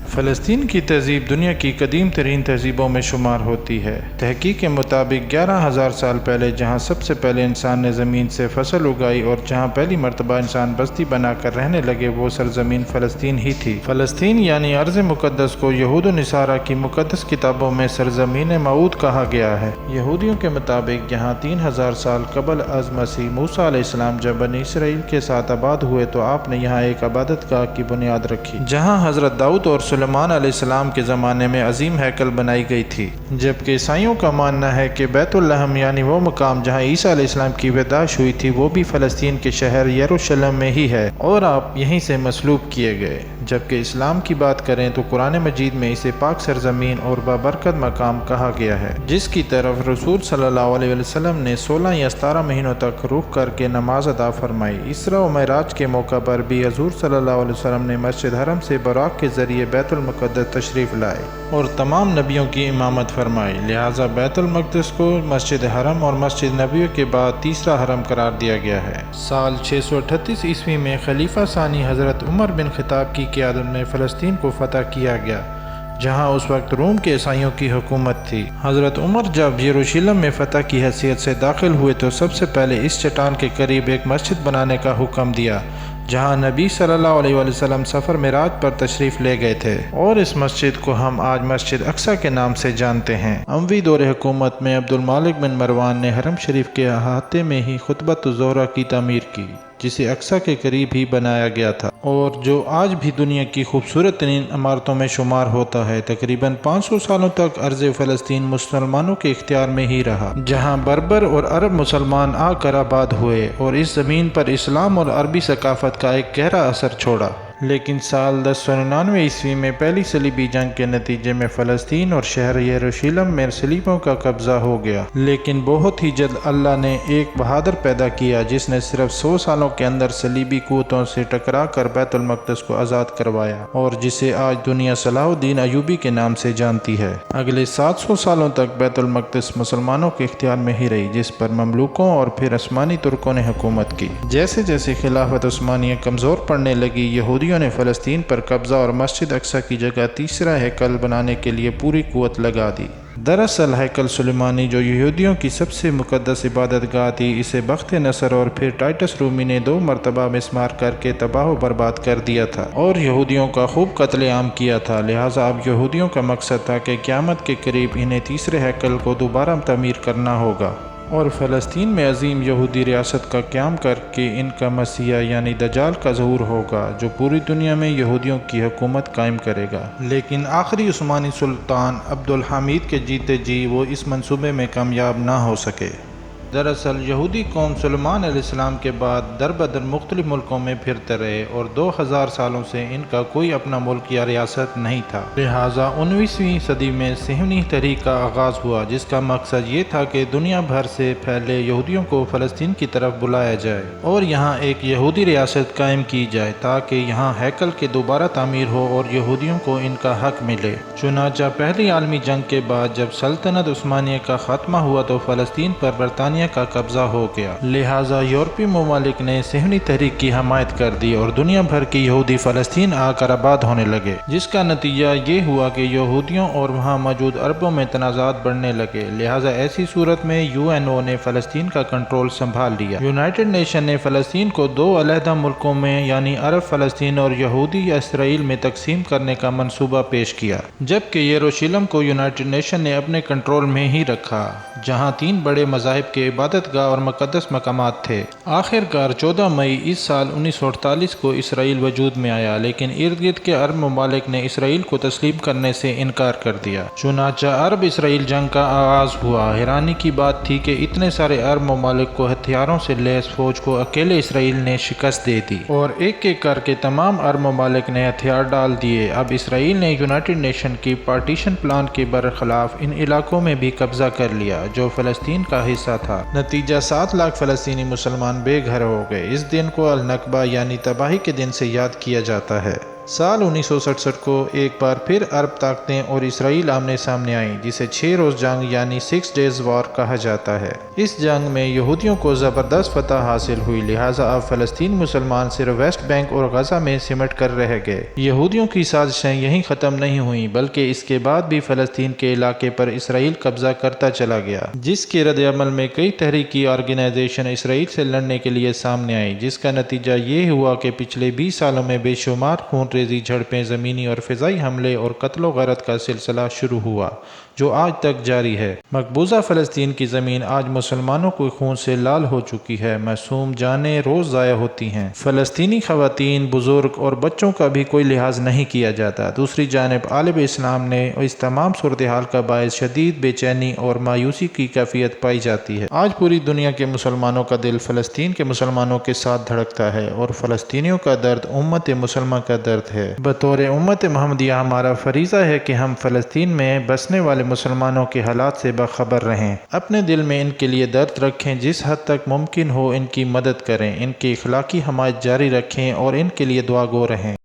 فلسطین کی تہذیب دنیا کی قدیم ترین تہذیبوں میں شمار ہوتی ہے۔ تحقیق کے مطابق 11,000 سال پہلے جہاں سب سے پہلے انسان نے زمین سے فصل اگائی اور جہاں پہلی مرتبہ انسان بستی بنا کر رہنے لگے وہ سرزمین فلسطین ہی تھی۔ فلسطین یعنی ارض مقدس کو یہود و نصارہ کی مقدس کتابوں میں سرزمین موعود کہا گیا ہے۔ یہودیوں کے مطابق یہاں 3,000 سال قبل از مسیح موسیٰ علیہ السلام جب بنی اسرائیل کے ساتھ آباد ہوئے تو آپ نے یہاں ایک عبادت گاہ کی بنیاد رکھی، جہاں حضرت داؤد اور سلیمان علیہ السلام کے زمانے میں عظیم ہیکل بنائی گئی تھی۔ جبکہ عیسائیوں کا ماننا ہے کہ بیت الحم یعنی وہ مقام جہاں عیسیٰ علیہ السلام کی پیدائش ہوئی تھی وہ بھی فلسطین کے شہر یروشلم میں ہی ہے اور آپ یہیں سے مصلوب کیے گئے۔ جبکہ اسلام کی بات کریں تو قرآن مجید میں اسے پاک سرزمین اور بابرکت مقام کہا گیا ہے، جس کی طرف رسول صلی اللہ علیہ وسلم نے 16 یا 17 مہینوں تک رخ کر کے نماز ادا فرمائی۔ اسراء و معراج کے موقع پر بھی حضور صلی اللہ علیہ وسلم نے مسجد حرم سے براق کے ذریعے بیت المقدس تشریف لائے اور تمام نبیوں کی امامت فرمائی، لہٰذا بیت المقدس کو مسجد حرم اور مسجد نبوی کے بعد تیسرا حرم قرار دیا گیا ہے۔ سال 638 عیسوی میں خلیفہ ثانی حضرت عمر بن خطاب کی قیادت میں فلسطین کو فتح کیا گیا، جہاں اس وقت روم کے عیسائیوں کی حکومت تھی۔ حضرت عمر جب یروشلم میں فتح کی حیثیت سے داخل ہوئے تو سب سے پہلے اس چٹان کے قریب ایک مسجد بنانے کا حکم دیا، جہاں نبی صلی اللہ علیہ وسلم سفر معراج پر تشریف لے گئے تھے، اور اس مسجد کو ہم آج مسجد اقصیٰ کے نام سے جانتے ہیں۔ اموی دور حکومت میں عبد المالک بن مروان نے حرم شریف کے احاطے میں ہی خطبۃ الزہرہ کی تعمیر کی، جسے اقصیٰ کے قریب ہی بنایا گیا تھا اور جو آج بھی دنیا کی خوبصورت ترین عمارتوں میں شمار ہوتا ہے۔ تقریباً 500 سالوں تک ارض فلسطین مسلمانوں کے اختیار میں ہی رہا، جہاں بربر اور عرب مسلمان آ کر آباد ہوئے اور اس زمین پر اسلام اور عربی ثقافت کا ایک گہرا اثر چھوڑا۔ لیکن سال 1099 عیسوی میں پہلی صلیبی جنگ کے نتیجے میں فلسطین اور شہر یروشلم میں صلیبیوں کا قبضہ ہو گیا، لیکن بہت ہی جلد اللہ نے ایک بہادر پیدا کیا جس نے صرف 100 سالوں کے اندر صلیبی قوتوں سے ٹکرا کر بیت المقدس کو آزاد کروایا، اور جسے آج دنیا صلاح الدین ایوبی کے نام سے جانتی ہے۔ اگلے 700 سالوں تک بیت المقدس مسلمانوں کے اختیار میں ہی رہی، جس پر مملوکوں اور پھر عثمانی ترکوں نے حکومت کی۔ جیسے جیسے خلافت عثمانیہ کمزور پڑنے لگی، یہودیوں نے فلسطین پر قبضہ اور مسجد اقصیٰ کی جگہ تیسرا ہیکل بنانے کے لیے پوری قوت لگا دی۔ دراصل ہیکل سلیمانی جو یہودیوں کی سب سے مقدس عبادت گاہ تھی، اسے بخت نصر اور پھر ٹائٹس رومی نے 2 مرتبہ مسمار کر کے تباہ و برباد کر دیا تھا اور یہودیوں کا خوب قتل عام کیا تھا۔ لہٰذا اب یہودیوں کا مقصد تھا کہ قیامت کے قریب انہیں تیسرے ہیکل کو دوبارہ تعمیر کرنا ہوگا اور فلسطین میں عظیم یہودی ریاست کا قیام کر کے ان کا مسیح یعنی دجال کا ظہور ہوگا، جو پوری دنیا میں یہودیوں کی حکومت قائم کرے گا۔ لیکن آخری عثمانی سلطان عبد الحمید کے جیتے جی وہ اس منصوبے میں کامیاب نہ ہو سکے۔ دراصل یہودی قوم سلیمان علیہ السلام کے بعد در بدر مختلف ملکوں میں پھرتے رہے اور 2000 سالوں سے ان کا کوئی اپنا ملک یا ریاست نہیں تھا۔ لہٰذا 19ویں صدی میں صہیونی تحریک کا آغاز ہوا، جس کا مقصد یہ تھا کہ دنیا بھر سے پھیلے یہودیوں کو فلسطین کی طرف بلایا جائے اور یہاں ایک یہودی ریاست قائم کی جائے تاکہ یہاں ہیکل کے دوبارہ تعمیر ہو اور یہودیوں کو ان کا حق ملے۔ چنانچہ پہلی عالمی جنگ کے بعد جب سلطنت عثمانیہ کا خاتمہ ہوا تو فلسطین پر برطانیہ کا قبضہ ہو گیا، لہٰذا یورپی ممالک نے صہیونی تحریک کی حمایت کر دی اور دنیا بھر کے یہودی فلسطین آ کر آباد ہونے لگے، جس کا نتیجہ یہ ہوا کہ یہودیوں اور وہاں موجود عربوں میں تنازعات بڑھنے لگے۔ لہٰذا ایسی صورت میں UN نے فلسطین کا کنٹرول سنبھال لیا۔ یونائٹڈ نیشن نے فلسطین کو 2 علیحدہ ملکوں میں یعنی عرب فلسطین اور یہودی اسرائیل میں تقسیم کرنے کا منصوبہ پیش کیا، جبکہ یروشلم کو یونائٹڈ نیشن نے اپنے کنٹرول میں ہی رکھا، جہاں 3 بڑے مذاہب کے عبادت گاہ اور مقدس مقامات تھے۔ آخر کار 14 مئی اس سال 1948 کو اسرائیل وجود میں آیا، لیکن ارد گرد کے عرب ممالک نے اسرائیل کو تسلیم کرنے سے انکار کر دیا۔ چنانچہ عرب اسرائیل جنگ کا آغاز ہوا۔ حیرانی کی بات تھی کہ اتنے سارے عرب ممالک کو ہتھیاروں سے لیس فوج کو اکیلے اسرائیل نے شکست دے دی اور ایک ایک کر کے تمام عرب ممالک نے ہتھیار ڈال دیے۔ اب اسرائیل نے یونائٹڈ نیشن کی پارٹیشن پلان کے برخلاف ان علاقوں میں بھی قبضہ کر لیا جو فلسطین کا حصہ تھا۔ نتیجہ 7 لاکھ فلسطینی مسلمان بے گھر ہو گئے۔ اس دن کو النکبہ یعنی تباہی کے دن سے یاد کیا جاتا ہے۔ سال 1967 کو ایک بار پھر عرب طاقتیں اور اسرائیل آمنے سامنے آئیں، جسے 6 روز جنگ یعنی 6 Days War کہا جاتا ہے۔ اس جنگ میں یہودیوں کو زبردست فتح حاصل ہوئی، لہٰذا اب فلسطین مسلمان صرف ویسٹ بینک اور غزہ میں سمٹ کر رہ گئے۔ یہودیوں کی سازشیں یہیں ختم نہیں ہوئیں، بلکہ اس کے بعد بھی فلسطین کے علاقے پر اسرائیل قبضہ کرتا چلا گیا، جس کے رد عمل میں کئی تحریکی آرگنائزیشن اسرائیل سے لڑنے کے لیے سامنے آئی، جس کا نتیجہ یہ ہوا کہ پچھلے 20 سالوں میں بے شمار خون ریزی جھڑپیں، زمینی اور فضائی حملے اور قتل و غارت کا سلسلہ شروع ہوا، جو آج تک جاری ہے۔ مقبوضہ فلسطین کی زمین آج مسلمانوں کے خون سے لال ہو چکی ہے، معصوم جانیں روز ضائع ہوتی ہیں، فلسطینی خواتین، بزرگ اور بچوں کا بھی کوئی لحاظ نہیں کیا جاتا۔ دوسری جانب عالم اسلام نے اس تمام صورتحال کا باعث شدید بے چینی اور مایوسی کی کیفیت پائی جاتی ہے۔ آج پوری دنیا کے مسلمانوں کا دل فلسطین کے مسلمانوں کے ساتھ دھڑکتا ہے، اور فلسطینیوں کا درد امت مسلمہ کا درد ہے۔ بطور امت محمدیہ ہمارا فریضہ ہے کہ ہم فلسطین میں بسنے والے مسلمانوں کے حالات سے باخبر رہیں، اپنے دل میں ان کے لیے درد رکھیں، جس حد تک ممکن ہو ان کی مدد کریں، ان کی اخلاقی حمایت جاری رکھیں اور ان کے لیے دعا گو رہیں۔